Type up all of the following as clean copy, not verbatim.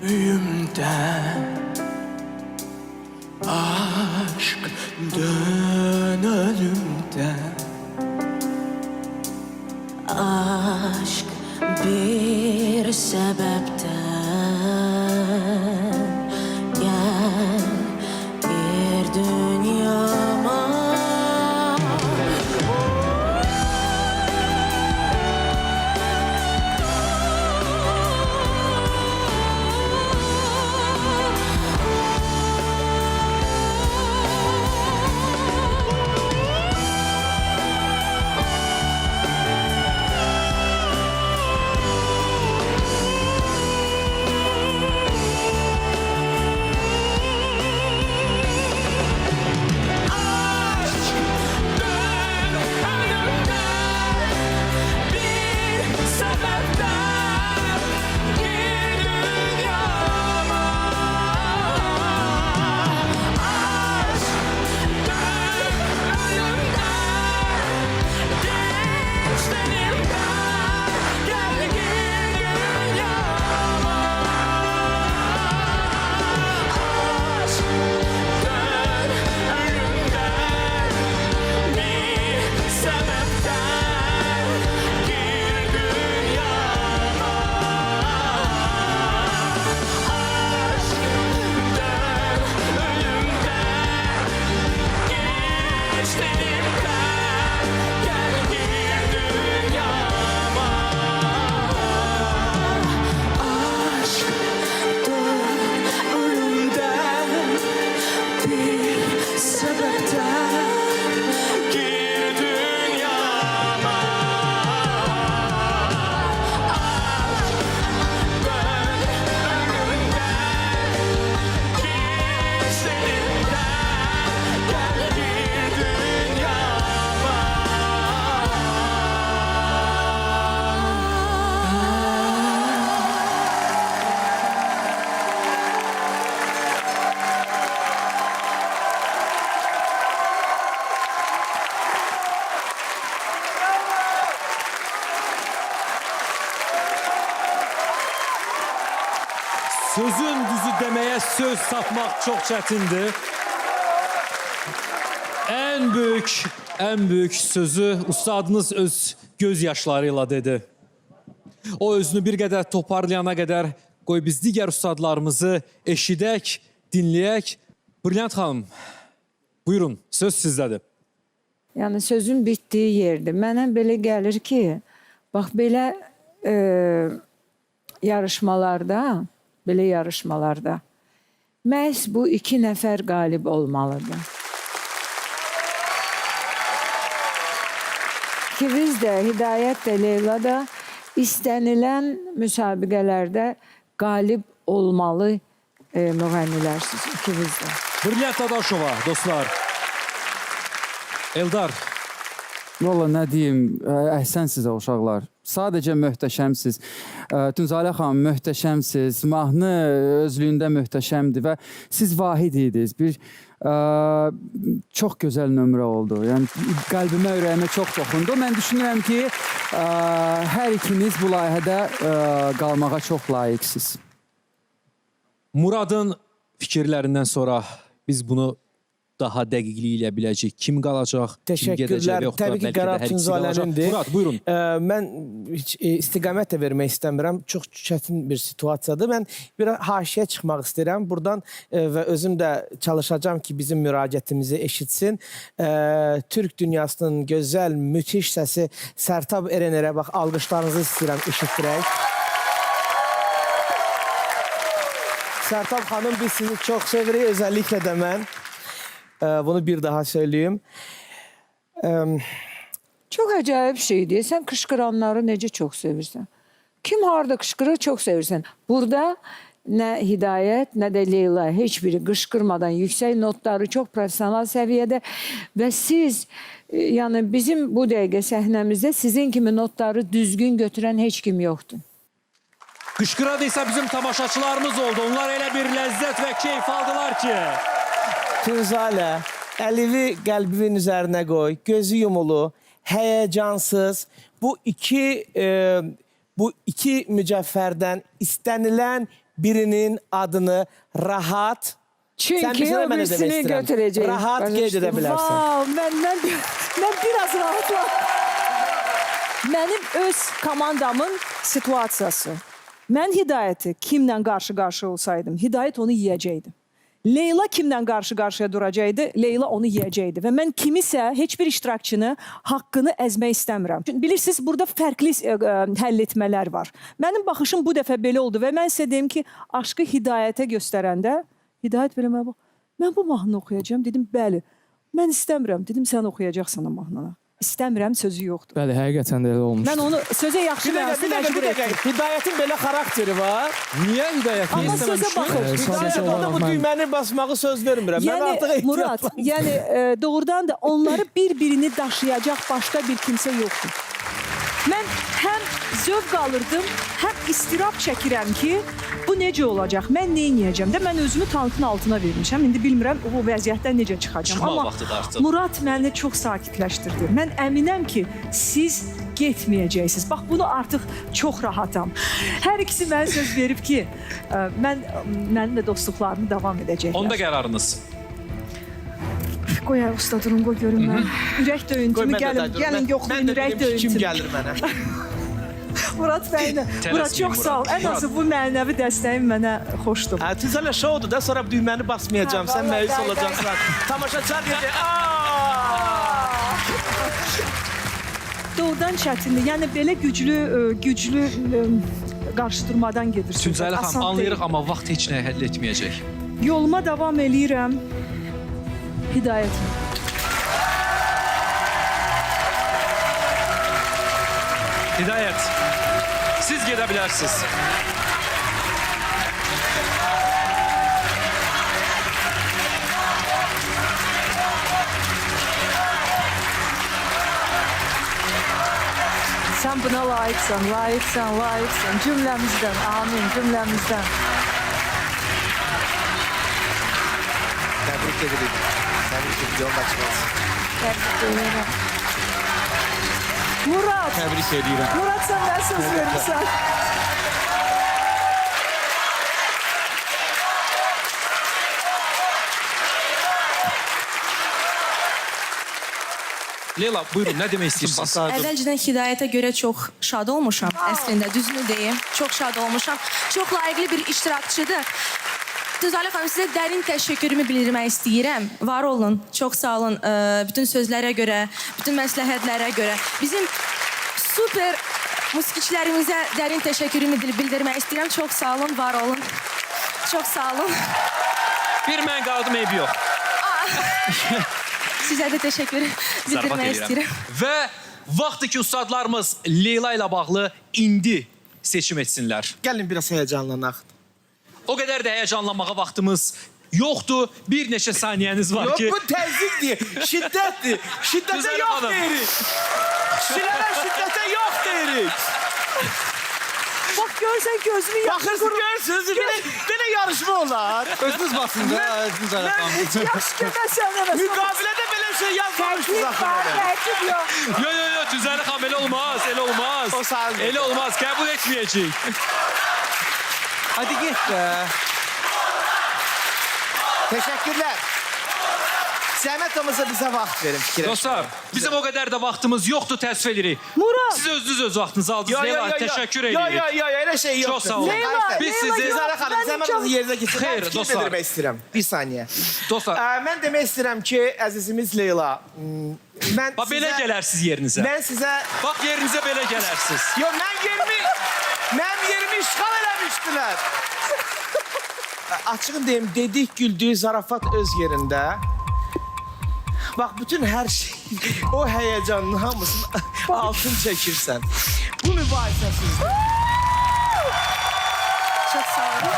Öyümde aşk dön ölümde. Aşk bir sebepten gel gir dünyama. Sözün düzü demeye söz tapmak çok çətindir. En büyük sözü ustadınız öz gözyaşlarıyla dedi. O özünü bir qədər toparlayana qədər qoy biz digər ustadlarımızı eşidək, dinləyək. Brilliant xanım, buyurun, söz sizdədir. Yəni sözün bitdiyi yerdir. Mənə belə gəlir ki, bax belə yarışmalarda məhz bu iki nəfər qalib olmalıdır. İkiniz də, Hidayət də, Leyla da istənilən müsabiqələrdə qalib olmalı müğənnilərsiniz, ikiniz də. Brilliant Dadaşova, dostlar. Eldar. Valla nə deyim, əhsən sizə uşaqlar. Sadəcə möhtəşəmsiz. Tünzalə xanım, möhtəşəmsiz. Mahnı özlüyündə möhtəşəmdir və siz vahid idiniz. Bir çox gözəl nömrə oldu. Yəni qəlbimə, ürəyimə çox toxundu. Mən düşünürəm ki, hər ikiniz bu layihədə qalmağa çox layiqsiniz. Muradın fikirlərindən sonra biz bunu daha dəqiqliyi ilə biləcək. Kim qalacaq, kim gedəcək və yaxud da Təbii ki, bəlkə də qərar hər ikisi qalacaq. Tünzalənimdir. Murad, buyurun. Mən heç istiqamət də vermək istəmirəm. Çox çətin bir situasiyadır. Mən bir haşiyə çıxmaq istəyirəm. Buradan və özüm də çalışacağım ki, bizim müraciətimizi eşitsin. Türk dünyasının gözəl, müthiş səsi Sərtab Erener'ə bax, alqışlarınızı istəyirəm, eşitdirək. Sərtab xanım, biz sizi çox sevirik, özellikle də mən. Bunu bir daha söyleyeyim. Çox acayip şeydir. Sən qışqıranları necə çox sevirsən? Kim harada qışqırır, çox sevirsən. Burada nə Hidayət, nə də Leyla heç biri qışqırmadan yüksək notları çox profesional səviyyədə və siz, yəni bizim bu dəqiqə səhnəmizdə sizin kimi notları düzgün götürən heç kim yoxdur. Qışqıradıysa bizim tamaşaçılarımız oldu. Onlar elə bir ləzzət və keyf aldılar ki. Tünzalə, əlini qəlbinin üzərinə qoy, gözü yumulu, həyəcansız. Bu iki mücəffərdən istənilən birinin adını rahat Sən Çünkü bilirsən o mən nə demək birisini istəyirəm? götürecek. Rahat qeyd edə bilərsən. Wow, ben biraz rahatla. Mənim öz komandamın situasiyası. Mən Hidayəti kimlə qarşı-qarşı olsaydım, Hidayət onu yeyəcəkdi. Leyla kimlə qarşı-qarşıya duracaqdı, Leyla onu yeyəcəkdi. Və mən kimisə, heç bir iştirakçını haqqını əzmək istəmirəm. Çünki bilirsiniz, burada fərqli həll etmələr var. Mənim baxışım bu dəfə belə oldu və mən sizə deyim ki, aşkı Hidayətə göstərəndə, Hidayət belə mənə bax, mən bu mahnını oxuyacağam. Dedim, bəli, mən istəmirəm. Dedim, sən oxuyacaqsan o mahnını. İstəmirəm sözü yoxdur. Bəli, həqiqətən də elə olmuş. Mən onu sözə yaxşı Bir mənasını dəqiqə, məcbur etdim. Hidayətin belə xarakteri var. Niyə Hidayət Amma sözə baxın. Hidayət ona bu düyməni basmağı söz vermirəm. Mən artıq Yəni Murad, ehtiyatlandım. yəni doğrudan da onları bir-birini daşıyacaq başqa bir kimsə yoxdur. Mən həm zövq alırdım, həm istirab çəkirəm ki, bu necə olacaq? Mən nə edəcəm də mən özümü tankın altına vermişəm. İndi bilmirəm o vəziyyətdən necə çıxacağam. Çıxmaq Amma vaxtıdır artıq. Murad məni çox sakitləşdirdi. Mən əminəm ki, siz getməyəcəksiniz. Bax bunu artıq çox rahatam. Hər ikisi mənə söz verib ki, mənimlə dostluqlarını davam edəcəklər. Onda qərarınız. Qoy usta durun, qoy görüm mən. Ürək döyüntümü gəlin yoxlayın ürək Kim döyüntümü. gəlir mənə? Murad bəyinə. Murad çox sağ ol. Ən azı bu mənəvi dəstəyin mənə xoşdur. Hə, Tüzələ şoudur da, sonra düyməni basmayacağım. Sən vallahi məyus day, olacaqsan. Tamaşaçılar deyəcək, Doğrudan çətindir. Yəni belə güclü qarşıdurmadan gedirsən. Tüncəli xanım, Asan anlayırıq, deyil. amma vaxt heç nəyi həll etməyəcək. Yoluma davam eləyirəm. Hidayətim. Hidayət, siz gedə bilərsiniz. Sən buna layiqsən, layiqsən, layiqsən. Cümləmizdən, amin, cümləmizdən. Təbrik edirik. Təbrik edirik, yolun açıq olsun. Təbrik edirəm. Murad, Təbrik edirəm. Murad sən nə söz vermişsən? Leyla, buyurun, nə demək istəyirsiniz? Əvvəlcədən Hidayətə görə çox şad olmuşam. Əslində, düzünü deyim, çox şad olmuşam. Çox layiqli bir iştirakçıdır. Tüzələ xanım, sizə dərin təşəkkürümü bildirmək istəyirəm. Var olun, çox sağ olun bütün sözlərə görə, bütün məsləhətlərə görə. Bizim super musiqiçilərimizə dərin təşəkkürümü bildirmək istəyirəm. Çox sağ olun, var olun. Çox sağ olun. Bir mən qaldım, eybi yox. Sizə də təşəkkür Zarafat bildirmək edirəm. istəyirəm. Və vaxtdır ki, ustadlarımız Leyla ilə bağlı indi seçim etsinlər. Gəlin biraz həyəcanlanaq. O qədər də həyəcanlanmağa vaxtımız yoxdur. Bir neçə saniyəniz var Yox, ki... bu təzyiqdir, şiddətdir. Şiddətə Tüzələ yox xanım. deyirik. Kişilərə şiddətə yox deyirik. Bax görsən gözünü Baxırsınız, görürsünüz, belə yarışma olar. Özünüz basın da, özünüz Mən arasında. yaxşı görməsən nəvəsə. müqavilədə belə şey yazmamışsınız axı mənə. Tərkib yox. Yo, Tüzəli xanım, elə olmaz, elə olmaz. O sağ olun. Elə olmaz, qəbul etməyəcək. Hadi get be. Teşekkürler. Zəhmət olmasa bizə vaxt verin fikirləşməyə. Dostlar, bizim o qədər də vaxtımız yoxdur, təəssüf edirik. Murad. Siz özünüz öz vaxtınızı aldınız. Leyla, təşəkkür edirik. Yo, elə şey yoxdur. Çox sağ olun. Leyla, Biz sizi... Zara xanım, Mənim zəhmət canım- olsa yerinə getirin. Xeyr, Mən fikir dostlar. bildirmək istəyirəm. Bir saniyə. Dostlar, Mən demək istəyirəm ki, əzizimiz Leyla, mən bax belə gələrsiniz yerinizə. Mən sizə... Bax yerinizə belə gələrsiniz. Yo, mənim yerimi işğal eləmişdilər. Açığın deyim, dedik, güldük, zarafat öz yerində. Bax, bütün hər şey, o həyəcanın hamısını altın çəkirsən. Bu mübahisə sizdə. Çox sağ olun.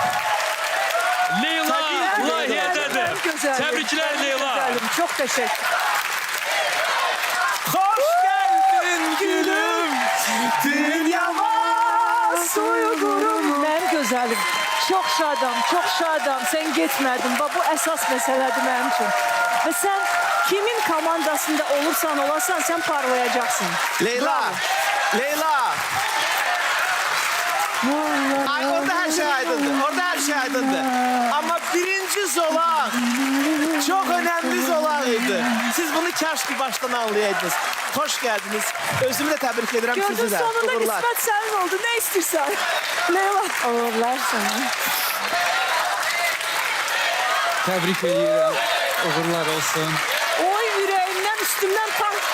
Leyla layihədədir. Ən gözəli. Təbriklər Leyla. Gözəlim, çox təşəkkür. Xoş gəldin gülüm, dünyama Uyğurum. Mənim gözəlim. Çox şadam. Sən getmədin. Bax, bu əsas məsələdir mənim üçün. Və sən kimin komandasında olursan olasan, sən parlayacaqsın. Leyla, Ay, orada her şey aydındır. Orada her şey aydındır. Ama birinci zolak çok önemli zolağıydı. Siz bunu kaş ki baştan anlayaydınız. Hoş geldiniz. Özümü de tebrik ederim Gördün sizi de. sonunda Uğurlar. qismət sənin oldu. Ne istiyorsan? Leyla. Uğurlar sana. Təbrik edirəm. Uğurlar olsun. Oy yüreğimden üstümden taht